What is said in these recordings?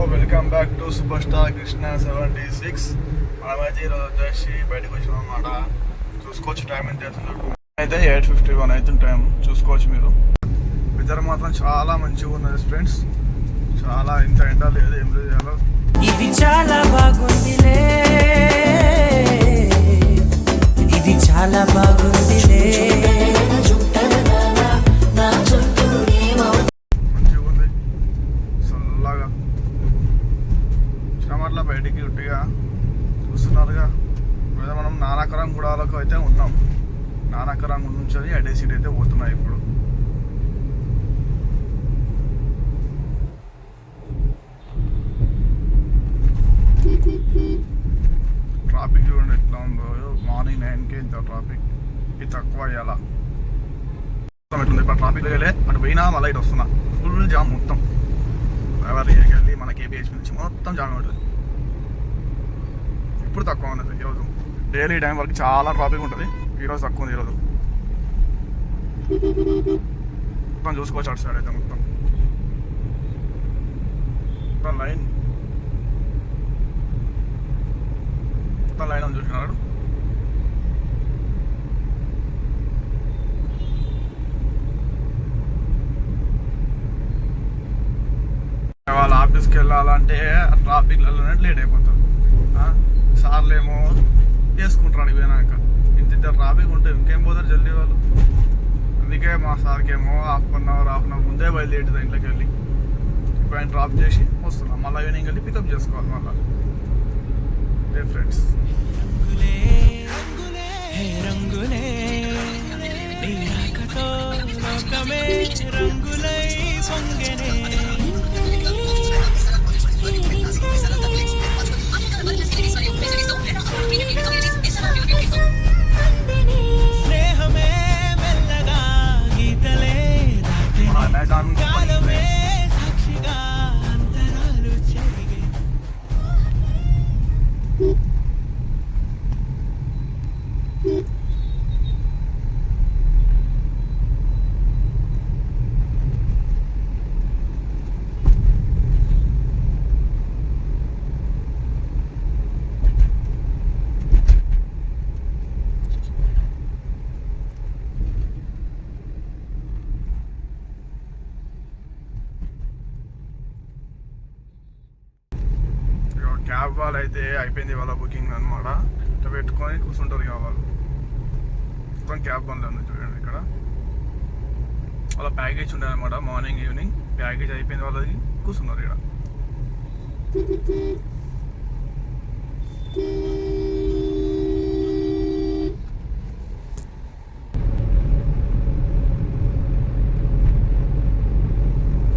Welcome back to super star Krishna 76. మనమైతే ఈరోజు వచ్చేసి బయటకు వచ్చినాం అన్నమాట. చూసుకోవచ్చు టైం ఎంత అవుతుంది అయితే 8:51 అవుతుంది టైం. చూసుకోవచ్చు మీరు. వెదర్ మాత్రం చాలా మంచిగా ఉన్నది ఫ్రెండ్స్. చాలా ఇంత ఎండ లేదు, ఏం లేదు. ఇది చాలా బాగుందిలే, ఇది చాలా బాగుందిలే. మంచిగా ఉంది, చల్లగా. చిన్నమాటల బయటికి ఉట్టిగా చూస్తున్నారుగా. ఇప్పుడు మనం నానాకరం గూడాలకు అయితే ఉన్నాం. నానాకరం నుంచి అడే సీట్ అయితే పోతున్నాయి ఇప్పుడు. ట్రాఫిక్ చూడండి ఎట్లా ఉందో. మార్నింగ్ 9కే ఇంత ట్రాఫిక్. ఇది తక్కువ అయ్యాల ఎట్లుంది ఇప్పుడు. ట్రాఫిక్ వెళ్ళే అటు పోయినా మళ్ళీ ఇటు వస్తున్నా. ఫుల్ జామ్ మొత్తం. ఎవరి వెళ్ళి మన కేబిహెచ్ నుంచి మొత్తం జామ్ ఉంటుంది. ఇప్పుడు తక్కువ ఉన్నది ఈరోజు. డైలీ టైం వరకు చాలా ట్రాఫిక్ ఉంటుంది. ఈరోజు తక్కువ ఉంది. ఈరోజు మొత్తం చూసుకోవచ్చు. అటు సైడ్ అయితే మొత్తం లైన్ లైన్ అని చూసినాడు. వాళ్ళ ఆఫీస్కి వెళ్ళాలంటే ట్రాఫిక్లలోనే లేట్ అయిపోతుంది. సార్లేమో చేసుకుంటారు పోయినాక. ఇంత ట్రాఫిక్ ఉంటుంది ఇంకేం పోతారు జల్దీ వాళ్ళు. అందుకే మా సార్కి ఏమో హాఫ్ అన్ అవర్ ముందే బయలుదేరుతుంది ఇంట్లోకి వెళ్ళి. ఇప్పుడు ఆయన డ్రాప్ చేసి వస్తున్నాం. మళ్ళీ ఈవినింగ్ వెళ్ళి పికప్ చేసుకోవాలి. మళ్ళీ ఫ్రెండ్స్ రంగులే నీరాకతో లోకమే రంగులై సొంగెనే. స్నేహమే మెల్లగా గీతలే కాలమే సాక్షిగా అంతరాలు చెరిగే. క్యాబ్ వాళ్ళు అయితే అయిపోయింది వాళ్ళ బుకింగ్ అనమాట. ఇట్లా పెట్టుకొని కూర్చుంటారు ఇక వాళ్ళు. మొత్తం క్యాబ్ బండ్లు ఉంది చూడండి. ఇక్కడ వాళ్ళ ప్యాకేజ్ ఉండేది అనమాట. మార్నింగ్ ఈవినింగ్ ప్యాకేజ్ అయిపోయింది వాళ్ళది. కూర్చున్నారు ఇక్కడ.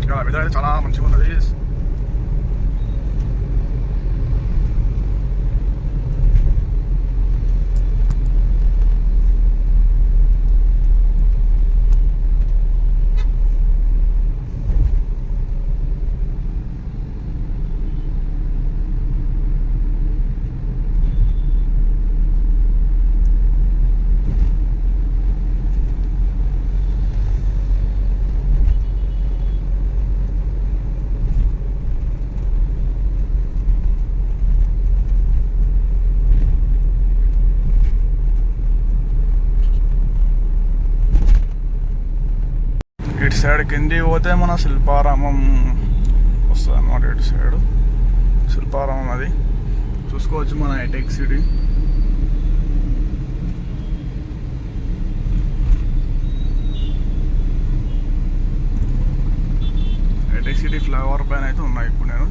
ఇక్కడ వెదర్ అయితే చాలా మంచిగా ఉన్నది. ఇటు సైడ్ కింది పోతే మన శిల్పారామం వస్తుంది అన్నమాట. ఇటు సైడ్ శిల్పారామం అది చూసుకోవచ్చు. మన హైటెక్ సిటీ. హైటెక్ సిటీ ఫ్లైఓవర్ పైన అయితే ఉన్నాయి ఇప్పుడు నేను.